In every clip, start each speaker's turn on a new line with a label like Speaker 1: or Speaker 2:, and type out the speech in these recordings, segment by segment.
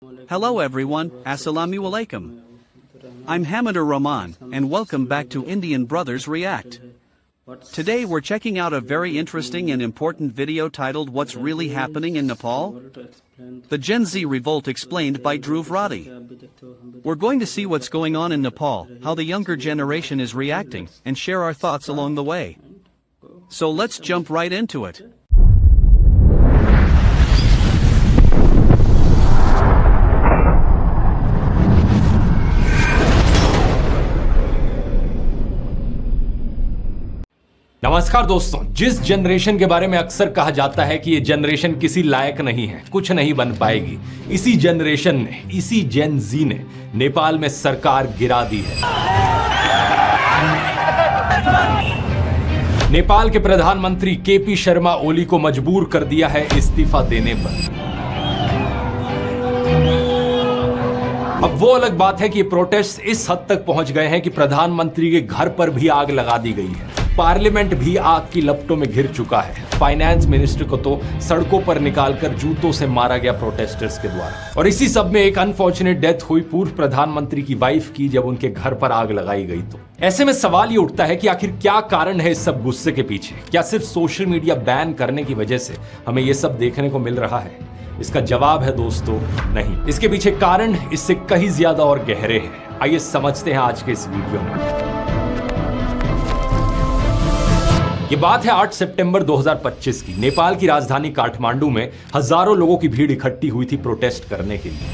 Speaker 1: Hello everyone, Assalamu alaikum. I'm Hamidur Rahman, and welcome back to Indian Brothers React. Today we're checking out a very interesting and important video titled What's Really Happening in Nepal? The Gen Z Revolt Explained by Dhruv Radhi. We're going to see what's going on in Nepal, how the younger generation is reacting, and share our thoughts along the way. So let's jump right into it.
Speaker 2: नमस्कार दोस्तों, जिस generation के बारे में अक्सर कहा जाता है कि ये जनरेशन किसी लायक नहीं है, कुछ नहीं बन पाएगी, इसी जनरेशन ने, इसी जेन जी ने नेपाल में सरकार गिरा दी है। नेपाल के प्रधानमंत्री केपी शर्मा ओली को मजबूर कर दिया है इस्तीफा देने पर। अब वो अलग बात है कि प्रोटेस्ट इस हद तक पहुंच गए हैं कि प्रधानमंत्री के घर पर भी आग लगा दी गई है। पार्लियामेंट भी आग की लपटों में घिर चुका है। फाइनेंस मिनिस्टर को तो सड़कों पर निकालकर जूतों से मारा गया प्रोटेस्टर्स के द्वारा। और इसी सब में एक अनफॉर्चुनेट डेथ हुई पूर्व प्रधानमंत्री की वाइफ की, जब उनके घर पर आग लगाई गई। तो ऐसे में सवाल ये उठता है कि आखिर क्या कारण है इस सब गुस्से के पीछे? क्या सिर्फ सोशल मीडिया बैन करने की वजह से हमें ये सब देखने को मिल रहा है? इसका जवाब है दोस्तों, नहीं। इसके पीछे कारण इससे कहीं ज्यादा और गहरे हैं। आइए समझते हैं आज के इस वीडियो में। ये बात है 8 सितंबर 2025 की। नेपाल की राजधानी काठमांडू में हजारों लोगों की भीड़ इकट्ठी हुई थी प्रोटेस्ट करने के लिए।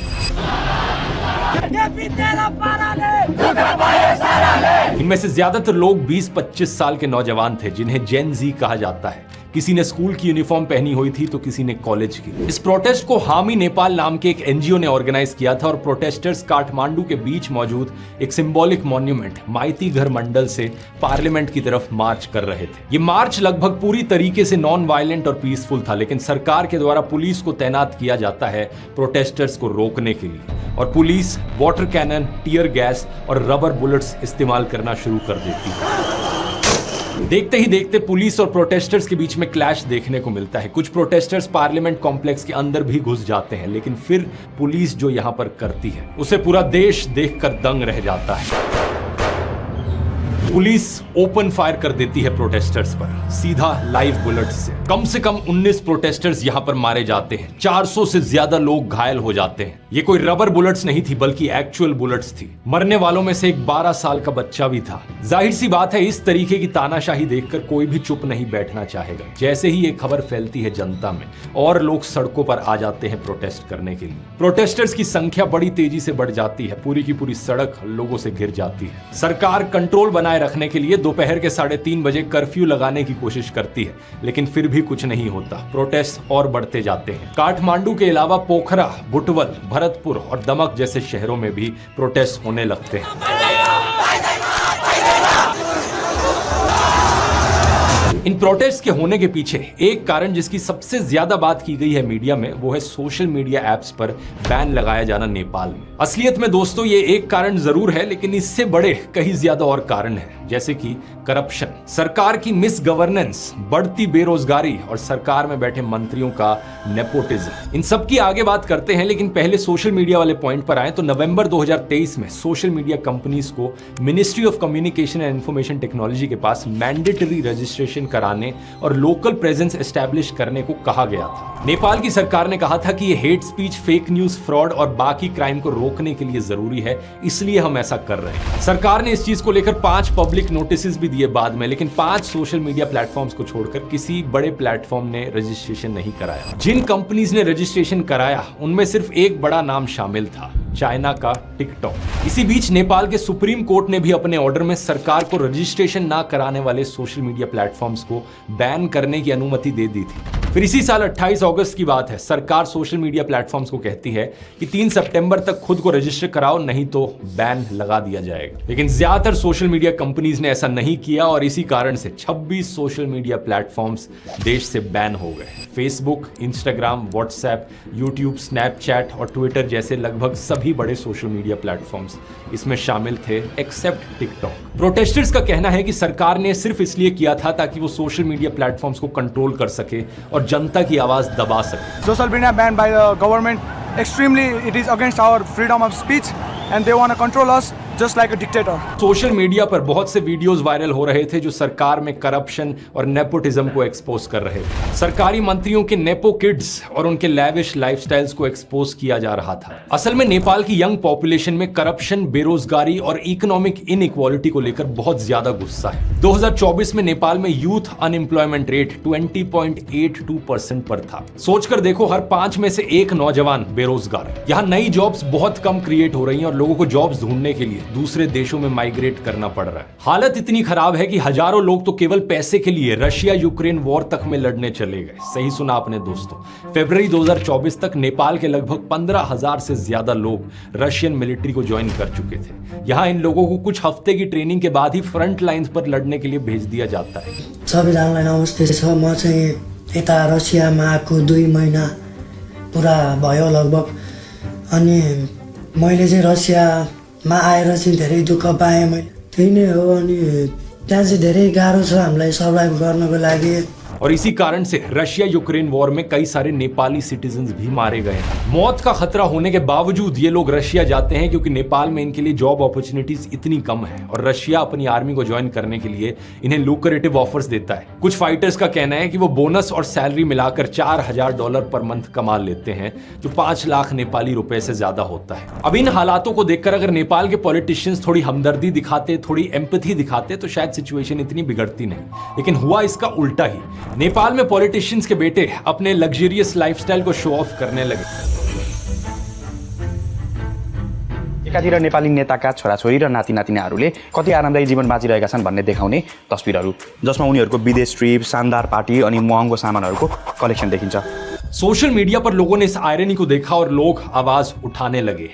Speaker 2: इनमें से ज्यादातर लोग 20-25 साल के नौजवान थे, जिन्हें जेन जी कहा जाता है। किसी ने स्कूल की यूनिफॉर्म पहनी हुई थी तो किसी ने कॉलेज की। इस प्रोटेस्ट को हामी नेपाल नाम के एक एनजीओ ने ऑर्गेनाइज किया था और प्रोटेस्टर्स काठमांडू के बीच मौजूद एक सिंबॉलिक मॉन्यूमेंट माइती घर मंडल से पार्लियामेंट की तरफ मार्च कर रहे थे। ये मार्च लगभग पूरी तरीके से नॉन वायलेंट और पीसफुल था, लेकिन सरकार के द्वारा पुलिस को तैनात किया जाता है प्रोटेस्टर्स को रोकने के लिए, और police water cannon, tear gas और रबर बुलेट्स इस्तेमाल करना शुरू कर देती है। देखते ही देखते पुलिस और प्रोटेस्टर्स के बीच में क्लैश देखने को मिलता है। कुछ प्रोटेस्टर्स पार्लियामेंट कॉम्प्लेक्स के अंदर भी घुस जाते हैं, लेकिन फिर पुलिस जो यहां पर करती है उसे पूरा देश देखकर दंग रह जाता है। पुलिस ओपन फायर कर देती है प्रोटेस्टर्स पर, सीधा लाइव बुलेट्स से। कम से कम 19 प्रोटेस्टर्स यहां पर मारे जाते हैं। 400 से ज्यादा लोग घायल हो जाते हैं। ये कोई रबर बुलेट्स नहीं थी, बल्कि एक्चुअल बुलेट्स थी। मरने वालों में से एक 12 साल का बच्चा भी था। जाहिर सी बात है, इस तरीके की तानाशाही देखकर कोई भी चुप नहीं बैठना चाहेगा। जैसे ही ये खबर फैलती है जनता में, और लोग सड़कों पर आ जाते हैं प्रोटेस्ट करने के लिए। प्रोटेस्टर्स की संख्या बड़ी तेजी से बढ़ जाती है। पूरी की पूरी सड़क लोगों से घिर जाती है। सरकार कंट्रोल बनाए रखने के लिए दोपहर के 3:30 बजे कर्फ्यू लगाने की कोशिश करती है, लेकिन फिर भी कुछ नहीं होता। प्रोटेस्ट और बढ़ते जाते हैं। काठमांडू के अलावा पोखरा, बुटवल, भरतपुर और दमक जैसे शहरों में भी प्रोटेस्ट होने लगते हैं। इन प्रोटेस्ट के होने के पीछे एक कारण, जिसकी सबसे ज्यादा बात की गई है मीडिया में, वो है सोशल मीडिया एप्स पर बैन लगाया जाना नेपाल में। असलियत में दोस्तों ये एक कारण जरूर है, लेकिन इससे बड़े कहीं ज्यादा और कारण है, जैसे कि करप्शन, सरकार की मिस गवर्नेंस, बढ़ती बेरोजगारी और सरकार में बैठे मंत्रियों का नेपोटिज्म। इन सब की आगे बात करते हैं, लेकिन पहले सोशल मीडिया वाले पॉइंट पर आए तो नवंबर 2023 में सोशल मीडिया कंपनीज को ministry of communication and information technology के पास मैंडेटरी रजिस्ट्रेशन कराने और लोकल प्रेजेंस एस्टैब्लिश करने को कहा गया था। नेपाल की सरकार ने कहा था कि ये hate speech, fake news, fraud और बाकी क्राइम को रोकने के लिए जरूरी है, इसलिए हम ऐसा कर रहे हैं। सरकार ने इस चीज को लेकर 5 पब्लिक नोटिस भी दिए बाद में, लेकिन 5 सोशल मीडिया प्लेटफॉर्म्स को छोड़कर किसी बड़े प्लेटफॉर्म ने रजिस्ट्रेशन नहीं कराया। जिन कंपनीज ने रजिस्ट्रेशन कराया उनमें सिर्फ एक बड़ा नाम शामिल था, चाइना का टिकटॉक। इसी बीच नेपाल के सुप्रीम कोर्ट ने भी अपने ऑर्डर में सरकार को रजिस्ट्रेशन ना कराने वाले सोशल मीडिया प्लेटफॉर्म्स को बैन करने की अनुमति दे दी थी। फिर इसी साल 28 अगस्त की बात है, सरकार सोशल मीडिया प्लेटफॉर्म्स को कहती है कि 3 सितंबर तक खुद को रजिस्टर कराओ, नहीं तो बैन लगा दिया जाएगा। लेकिन ज्यादातर सोशल मीडिया कंपनीज ने ऐसा नहीं किया और इसी कारण से 26 सोशल मीडिया प्लेटफॉर्म्स देश से बैन हो गए। Facebook, Instagram, WhatsApp, YouTube, Snapchat और ट्विटर जैसे लगभग सभी बड़े सोशल मीडिया प्लेटफॉर्म्स इसमें शामिल थे, एक्सेप्ट टिकटॉक। प्रोटेस्टर्स का कहना है कि सरकार ने सिर्फ इसलिए किया था ताकि वो सोशल मीडिया प्लेटफॉर्म्स को कंट्रोल कर सके और जनता की आवाज दबा सके।
Speaker 3: Social media banned by the government extremely, it is against our freedom of speech, and they want to control us just like a dictator.
Speaker 2: Social media पर बहुत से वीडियोस वायरल हो रहे थे जो सरकार में करप्शन और नेपोटिज्म को एक्सपोज कर रहे थे। सरकारी मंत्रियों के नेपो किड्स और उनके लैविश लाइफस्टाइल्स को एक्सपोज किया जा रहा था। असल में नेपाल की यंग पॉपुलेशन में करप्शन, बेरोजगारी और इकोनॉमिक इनइक्वालिटी को लेकर बहुत ज्यादा गुस्सा है। 2024 में नेपाल में यूथ अनएम्प्लॉयमेंट रेट 20.82% पर था। सोचकर देखो, हर 5 में से 1 नौजवान बेरोजगार। यहाँ नई जॉब्स बहुत कम क्रिएट हो रही हैं और लोगों को जॉब्स ढूंढने के लिए दूसरे देशों में माइग्रेट करना पड़ रहा है। हालत इतनी खराब है कि हजारों लोग तो केवल पैसे के लिए रशिया यूक्रेन वॉर तक में लड़ने चले गए। सही सुना आपने दोस्तों। फरवरी 2024 तक नेपाल के लगभग 15,000 से ज्यादा लोग रशियन मिलिट्री को ज्वाइन कर चुके थे। यहाँ इन लोगों को कुछ हफ्ते की ट्रेनिंग के बाद ही फ्रंट लाइंस पर लड़ने के लिए भेज दिया जाता है।
Speaker 4: सबैजनालाई नमस्ते छ। म चाहिँ यता रसियामा आएको 2 महिना पुरा भयो लगभग। अनि मैले चाहिँ रसियामा आएर चाहिँ धेरै दुःख पाएँ। मैले त्यही नै हो। अनि त्यहाँ चाहिँ धेरै गाह्रो छ हामीलाई सर्भाइभ गर्नको लागि।
Speaker 2: और इसी कारण से रशिया यूक्रेन वॉर में कई सारे नेपाली सिटीजन्स भी मारे गए हैं। मौत का खतरा होने के बावजूद ये लोग रशिया जाते हैं क्योंकि नेपाल में इनके लिए जॉब अपॉर्चुनिटीज इतनी कम है और रशिया अपनी आर्मी को ज्वाइन करने के लिए इन्हें लुक्रेटिव ऑफर्स देता है। कुछ फाइटर्स का कहना है कि वो बोनस और सैलरी मिलाकर $4,000 पर मंथ कमा लेते हैं, जो 5 लाख नेपाली रुपए से ज्यादा होता है। अब इन हालातों को देखकर अगर नेपाल के पॉलिटिशियंस थोड़ी हमदर्दी दिखाते, थोड़ी एम्पैथी दिखाते तो शायद सिचुएशन इतनी बिगड़ती नहीं। लेकिन हुआ इसका उल्टा ही। नेपाल में पॉलिटिशियंस के बेटे अपने लग्जरियस लाइफस्टाइल को शो ऑफ करने लगे।
Speaker 5: एकातिर नेपाली नेताका छोराछोरी र नातिनातिनाहरूले कति आरामदायी जीवन बाँचिरहेका छन् भन्ने देखाउने तस्बिरहरू, जसमा उनीहरूको विदेश ट्रिप, शानदार पार्टी अनि महँगो सामानहरूको कलेक्सन देखिन्छ।
Speaker 2: सोशल मीडिया पर लोगों ने इस आयरनी को देखा और लोग आवाज उठाने लगे।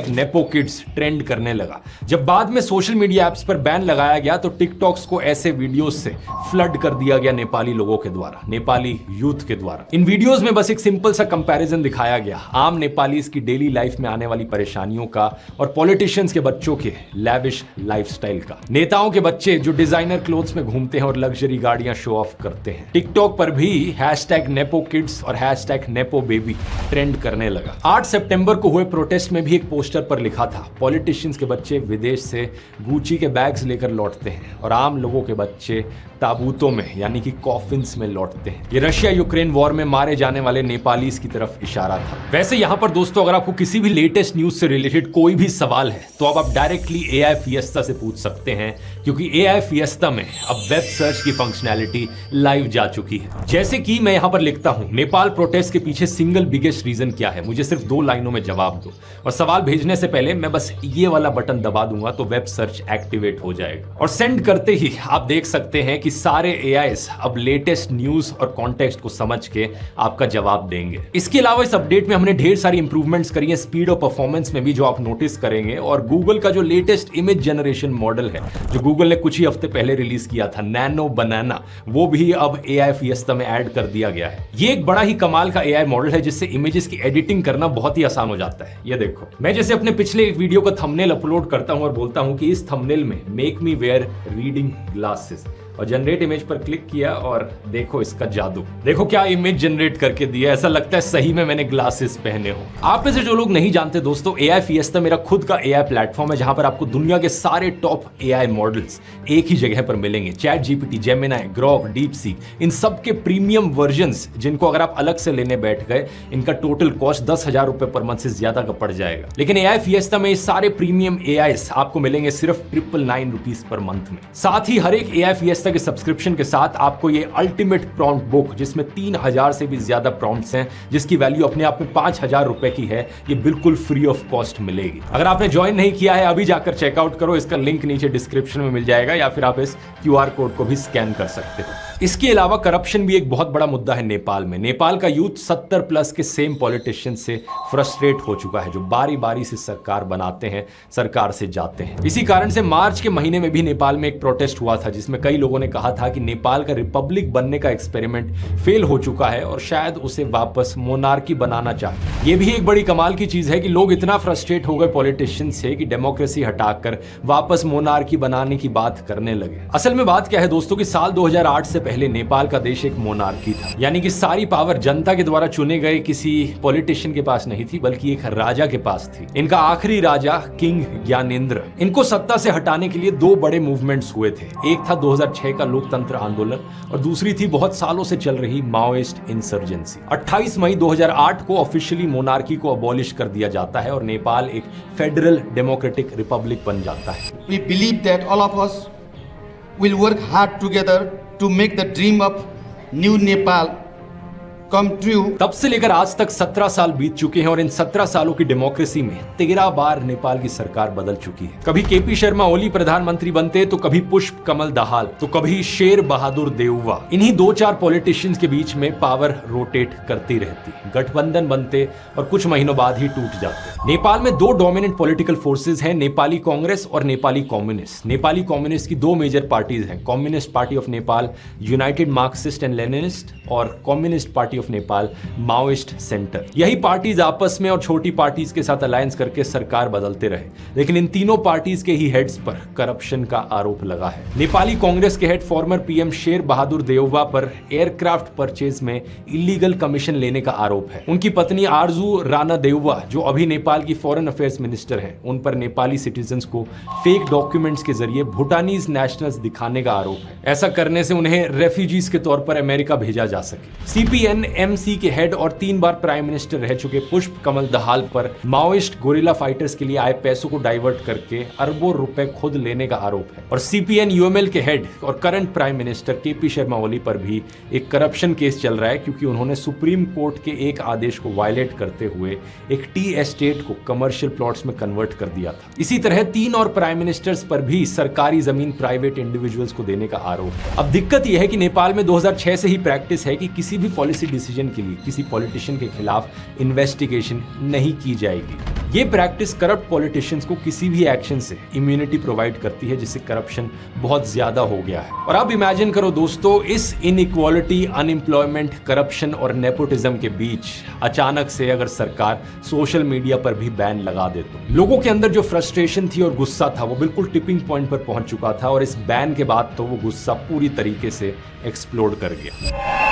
Speaker 2: #NepoKids ट्रेंड करने लगा। जब बाद में सोशल मीडिया ऐप्स पर बैन लगाया गया तो टिकटॉक्स को ऐसे वीडियोस से फ्लड कर दिया गया नेपाली लोगों के द्वारा, नेपाली यूथ के द्वारा। इन वीडियोस में बस एक सिंपल सा कंपैरिजन दिखाया गया आम नेपालीज की डेली लाइफ में आने वाली परेशानियों का और पॉलिटिशियंस के बच्चों के लैविश लाइफस्टाइल का। नेताओं के बच्चे जो डिजाइनर क्लोथ्स में घूमते हैं और लग्जरी गाड़ियां शो ऑफ करते हैं। टिकटॉक पर भी #NepoKids और #NepoBaby ट्रेंड करने लगा। 8 सितंबर को हुए प्रोटेस्ट में भी एक पोस्टर पर लिखा था, पॉलिटिशियंस के बच्चे विदेश से गुची के बैग्स लेकर लौटते हैं और आम लोगों के बच्चे ताबूतों में यानी कि कॉफिन्स में लौटते हैं। ये रशिया यूक्रेन वॉर में मारे जाने वाले नेपालीज की तरफ इशारा था। वैसे यहां पर दोस्तों अगर आपको किसी भी लेटेस्ट न्यूज से रिलेटेड कोई भी सवाल है तो अब आप डायरेक्टली AI फिएस्टा से पूछ सकते हैं, क्योंकि AI फिएस्टा में अब वेब सर्च की फंक्शनैलिटी लाइव जा चुकी है। जैसे कि मैं यहां पर लिखता हूं, नेपाल प्रोटेस्ट के पीछे सिंगल बिगेस्ट रीजन क्या है, मुझे सिर्फ 2 लाइनों में जवाब दो। और सवाल भेजने से पहले मैं बस ये वाला बटन दबा दूंगा तो वेब सर्च एक्टिवेट हो जाएगा और सेंड करते ही आप देख सकते हैं कि सारे AIs अब लेटेस्ट न्यूज और कॉन्टेक्स्ट को समझ के आपका जवाब देंगे। इसके अलावा इस अपडेट में हमने ढेर सारी इंप्रूवमेंट्स करी है स्पीड और परफॉर्मेंस में भी, जो आप नोटिस करेंगे। और गूगल का जो लेटेस्ट इमेज जनरेशन मॉडल है जो गूगल ने कुछ ही हफ्ते पहले रिलीज किया था, नैनो बनाना, वो भी अब AI फिएस्टा में ऐड कर दिया गया है। ये एक बड़ा ही कमाल का AI मॉडल है जिससे इमेजेस की एडिटिंग करना बहुत ही आसान हो जाता है। ये देखो, मैं जैसे अपने पिछले एक वीडियो का थंबनेल अपलोड करता हूं और बोलता हूं कि इस थंबनेल में make me wear reading glasses और जनरेट इमेज पर क्लिक किया और देखो इसका जादू, देखो क्या इमेज जनरेट करके दिया। ऐसा लगता है सही में मैंने ग्लासेस पहने हो। आप में से जो लोग नहीं जानते दोस्तों, AI फिएस्टा मेरा खुद का AI प्लेटफॉर्म है जहां पर आपको दुनिया के सारे टॉप AI मॉडल्स एक ही जगह पर मिलेंगे। ChatGPT, Gemini, Grok, DeepSeek, इन सब के प्रीमियम वर्जन्स जिनको अगर आप अलग से लेने बैठ गए इनका टोटल कॉस्ट 10,000 रुपए पर मंथ से ज्यादा का पड़ जाएगा। लेकिन AI फिएस्टा में ये सारे प्रीमियम AIs आपको मिलेंगे सिर्फ 999 रुपीज पर मंथ में। साथ ही हर एक AI फिएस्टा के सब्सक्रिप्शन के साथ आपको ये अल्टीमेट प्रॉम्प्ट बुक, जिसमें 3000 से भी ज्यादा प्रॉम्प्ट्स हैं, जिसकी वैल्यू अपने आप में 5000 रुपए की है, ये बिल्कुल फ्री ऑफ कॉस्ट मिलेगी। अगर आपने ज्वाइन नहीं किया है अभी जाकर चेकआउट करो, इसका लिंक नीचे डिस्क्रिप्शन में मिल जाएगा या फिर आप इस QR कोड को भी स्कैन कर सकते हो। इसके अलावा करप्शन भी एक बहुत बड़ा मुद्दा है नेपाल में। नेपाल का यूथ 70+ के सेम पॉलिटिशियन से फ्रस्ट्रेट हो चुका है, जो बारी बारी से सरकार बनाते हैं, सरकार से जाते हैं। इसी कारण से मार्च के महीने में भी नेपाल में एक प्रोटेस्ट हुआ था जिसमें कई लोगों लोगों ने कहा था कि नेपाल का रिपब्लिक बनने का एक्सपेरिमेंट फेल हो चुका है और शायद उसे वापस मोनार्की बनाना चाहे। ये भी एक बड़ी कमाल की चीज है कि लोग इतना फ्रस्ट्रेट हो गए पॉलिटिशियन से कि डेमोक्रेसी हटाकर वापस मोनार्की बनाने की बात करने लगे। असल में बात क्या है दोस्तों कि साल 2008 से पहले नेपाल का देश एक मोनार्की था, यानी कि सारी पावर जनता के द्वारा चुने गए किसी पॉलिटिशियन के पास नहीं थी बल्कि एक राजा के पास थी। इनका आखिरी राजा किंग ज्ञानेंद्र। इनको सत्ता से हटाने के लिए दो बड़े मूवमेंट्स हुए थे। एक था 2006 का लोकतंत्र आंदोलन और दूसरी थी बहुत सालों से चल रही माओइस्ट इंसर्जेंसी। 28 मई 2008 को ऑफिशियली मोनार्की को अबॉलिश कर दिया जाता है और नेपाल एक फेडरल डेमोक्रेटिक रिपब्लिक बन जाता है।
Speaker 6: We believe that all of us will work hard together to make the dream of new Nepal come true.
Speaker 2: तब से लेकर आज तक 17 साल बीत चुके हैं और इन 17 सालों की डेमोक्रेसी में 13 बार नेपाल की सरकार बदल चुकी है। कभी केपी शर्मा ओली प्रधानमंत्री बनते तो कभी पुष्प कमल दाहाल तो कभी शेर बहादुर देउवा। इन्हीं 2-4 पॉलिटिशियंस के बीच में पावर रोटेट करती रहती, गठबंधन बनते और कुछ महीनों बाद ही टूट जाते। नेपाल में दो डोमिनेंट पॉलिटिकल फोर्सेज हैं, नेपाली कांग्रेस और नेपाली कम्युनिस्ट। नेपाली कम्युनिस्ट की दो मेजर पार्टीज हैं, communist party of Nepal united Marxist and Leninist और communist party of Nepal Maoist centre. यही पार्टीज आपस में और छोटी पार्टीज के साथ अलायंस करके सरकार बदलते रहे, लेकिन इन तीनों पार्टीज के ही हेड्स पर करप्शन का आरोप लगा है। नेपाली कांग्रेस के head former PM Sher Bahadur Deuba पर एयरक्राफ्ट परचेज में इलीगल कमीशन लेने का आरोप है। उनकी पत्नी आरजू राणा देउवा जो अभी नेपाल की फॉरेन अफेयर्स मिनिस्टर हैं, उन पर नेपाली सिटीजन्स को फेक डॉक्यूमेंट्स के जरिए भूटानीज नेशनल्स दिखाने का आरोप है। ऐसा करने से उन्हें रेफ्यूजीज के तौर पर अमेरिका भेजा जा सके। सीपीएन एमसी के हेड और 3 बार प्राइम मिनिस्टर रह चुके पुष्प कमल दहाल पर माओइस्ट गोरिल्ला फाइटर्स के लिए आए पैसों को डाइवर्ट करके अरबों रुपए खुद लेने का आरोप है। और सीपीएन यूएमएल के हेड और current prime minister KP Sharma Oli पर भी एक करप्शन केस चल रहा है, क्योंकि उन्होंने सुप्रीम कोर्ट के एक आदेश को वायलेट करते हुए एक टी एस्टेट को कमर्शियल प्लॉट्स में कन्वर्ट कर दिया था। इसी तरह 3 और प्राइम मिनिस्टर्स पर भी सरकारी जमीन प्राइवेट इंडिविजुअल्स को देने का आरोप है। अब दिक्कत यह है कि नेपाल में 2006 से ही प्रैक्टिस है कि किसी भी पॉलिसी डिसीजन के लिए किसी पॉलिटिशियन के खिलाफ इन्वेस्टिगेशन नहीं की जाएगी। ये प्रैक्टिस करप्ट पॉलिटिशियंस को किसी भी एक्शन से इम्यूनिटी प्रोवाइड करती है, जिससे करप्शन बहुत ज्यादा हो गया है। और अब इमेजिन करो दोस्तों, इस इनइक्वालिटी, अनएम्प्लॉयमेंट, करप्शन और नेपोटिज्म के बीच अचानक से अगर सरकार सोशल मीडिया पर भी बैन लगा दे तो लोगों के अंदर जो फ्रस्ट्रेशन थी और गुस्सा था वो बिल्कुल टिपिंग पॉइंट पर पहुंच चुका था और इस बैन के बाद तो वो गुस्सा पूरी तरीके से एक्सप्लोड कर गया।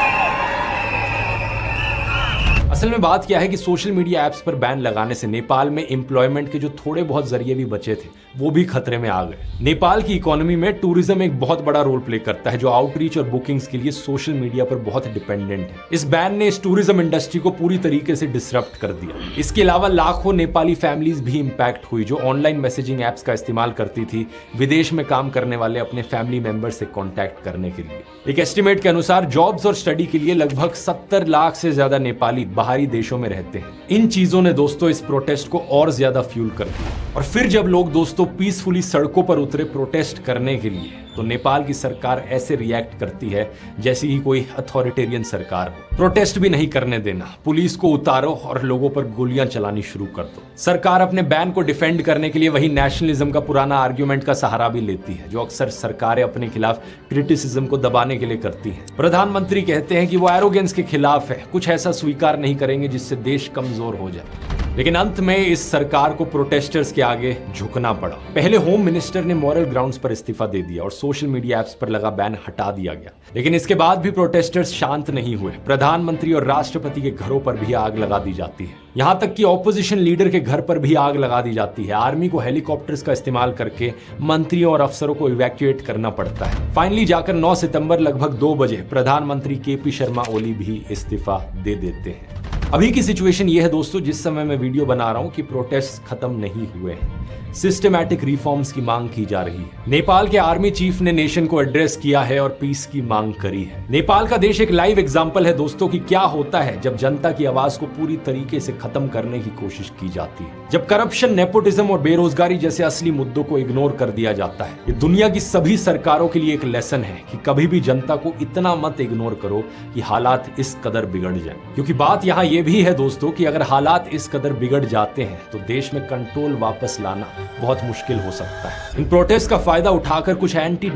Speaker 2: असल में बात क्या है कि सोशल मीडिया एप्स पर बैन लगाने से नेपाल में एम्प्लॉयमेंट के जो थोड़े बहुत जरिए भी बचे थे वो भी खतरे में आ गए। नेपाल की इकोनॉमी में टूरिज्म एक बहुत बड़ा रोल प्ले करता है, जो आउटरीच और बुकिंग्स के लिए सोशल मीडिया पर बहुत डिपेंडेंट है। इस बैन ने इस टूरिज्म इंडस्ट्री को पूरी तरीके से डिसरप्ट कर दिया। इसके अलावा लाखों नेपाली फैमिलीज भी इंपैक्ट हुई जो ऑनलाइन मैसेजिंग एप्स का इस्तेमाल करती थी विदेश में काम करने वाले अपने फैमिली मेंबर से कॉन्टैक्ट करने के लिए। एक एस्टिमेट के अनुसार जॉब्स और स्टडी के लिए लगभग 70 लाख से ज्यादा नेपाली बाहरी देशों में रहते हैं। इन चीजों ने दोस्तों इस प्रोटेस्ट को और ज्यादा फ्यूल कर दिया। और फिर जब लोग दोस्तों पीसफुली सड़कों पर उतरे प्रोटेस्ट करने के लिए, तो नेपाल की सरकार ऐसे रिएक्ट करती है जैसे ही कोई अथॉरिटेरियन सरकार हो। प्रोटेस्ट भी नहीं करने देना, पुलिस को उतारो और लोगों पर गोलियां चलानी शुरू कर दो। सरकार अपने बैन को डिफेंड करने के लिए वही नेशनलिज्म का पुराना आर्ग्यूमेंट का सहारा भी लेती है, जो अक्सर सरकारें अपने खिलाफ क्रिटिसिज्म को दबाने के लिए करती हैं। प्रधानमंत्री कहते हैं कि वो एरोगेंस के खिलाफ है, कुछ ऐसा स्वीकार नहीं करेंगे जिससे देश कमजोर हो जाए। लेकिन अंत में इस सरकार को प्रोटेस्टर्स के आगे झुकना पड़ा। पहले होम मिनिस्टर ने मॉरल ग्राउंड्स पर इस्तीफा दे दिया और सोशल मीडिया एप्स पर लगा बैन हटा दिया गया। लेकिन इसके बाद भी प्रोटेस्टर्स शांत नहीं हुए। प्रधानमंत्री और राष्ट्रपति के घरों पर भी आग लगा दी जाती है, यहां तक कि ऑपोजिशन लीडर के घर पर भी आग लगा दी जाती है। आर्मी को हेलीकॉप्टर्स का इस्तेमाल करके मंत्रियों और अफसरों को इवैक्यूएट करना पड़ता है। फाइनली जाकर 9 सितंबर लगभग 2 बजे प्रधानमंत्री केपी शर्मा ओली भी इस्तीफा दे देते हैं। अभी की सिचुएशन ये है दोस्तों, जिस समय मैं वीडियो बना रहा हूं, कि प्रोटेस्ट खत्म नहीं हुए हैं। सिस्टमैटिक रिफॉर्म्स की मांग की जा रही है। नेपाल के आर्मी चीफ ने नेशन को एड्रेस किया है और पीस की मांग करी है। नेपाल का देश एक लाइव एग्जांपल है दोस्तों कि क्या होता है जब जनता की आवाज को पूरी तरीके से खत्म करने की कोशिश की जाती है, जब करप्शन, नेपोटिज्म और बेरोजगारी जैसे असली मुद्दों को इग्नोर कर दिया जाता है। ये दुनिया की सभी सरकारों के लिए एक लेसन है कि कभी भी जनता को इतना मत इग्नोर करो कि हालात इस कदर बिगड़ जाए। क्योंकि बात यहाँ ये भी है दोस्तों कि अगर हालात इस कदर बिगड़ जाते हैं तो देश में कंट्रोल वापस लाना बहुत मुश्किल हो सकता है। इन प्रोटेस्ट का फायदा उठाकर कुछ एंटी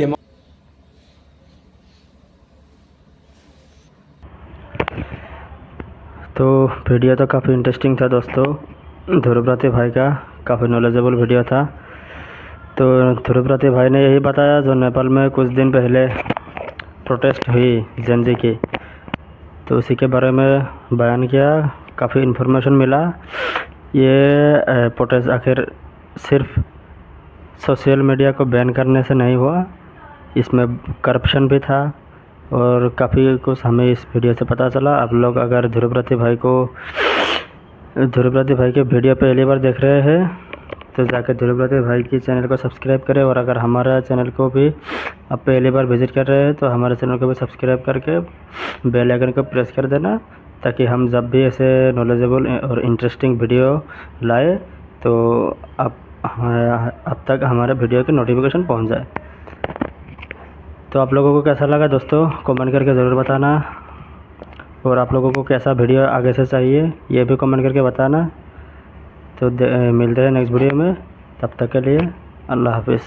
Speaker 7: वीडियो तो काफ़ी इंटरेस्टिंग था दोस्तों। ध्रुवव्रती भाई का काफ़ी नॉलेजेबल वीडियो था। तो ध्रुवव्रती भाई ने यही बताया जो नेपाल में कुछ दिन पहले प्रोटेस्ट हुई जेन की, तो उसी के बारे में बयान किया। काफ़ी इन्फॉर्मेशन मिला। ये प्रोटेस्ट आखिर सिर्फ सोशल मीडिया को बैन करने से नहीं हुआ, इसमें करप्शन भी था और काफ़ी कुछ हमें इस वीडियो से पता चला। आप लोग अगर ध्रुवव्रती भाई के वीडियो पहली बार देख रहे हैं तो जाकर ध्रुवव्रती भाई की चैनल को सब्सक्राइब करें, और अगर हमारा चैनल को भी आप पहली बार विज़िट कर रहे हैं तो हमारे चैनल को भी सब्सक्राइब करके बेल आइकन को प्रेस कर देना, ताकि हम जब भी ऐसे नॉलेजेबल और इंटरेस्टिंग वीडियो लाए तो अब तक हमारे वीडियो की नोटिफिकेशन पहुंच जाए। तो आप लोगों को कैसा लगा दोस्तों कमेंट करके ज़रूर बताना, और आप लोगों को कैसा वीडियो आगे से चाहिए ये भी कमेंट करके बताना। तो मिलते हैं नेक्स्ट वीडियो में, तब तक के लिए अल्लाह हाफिज़।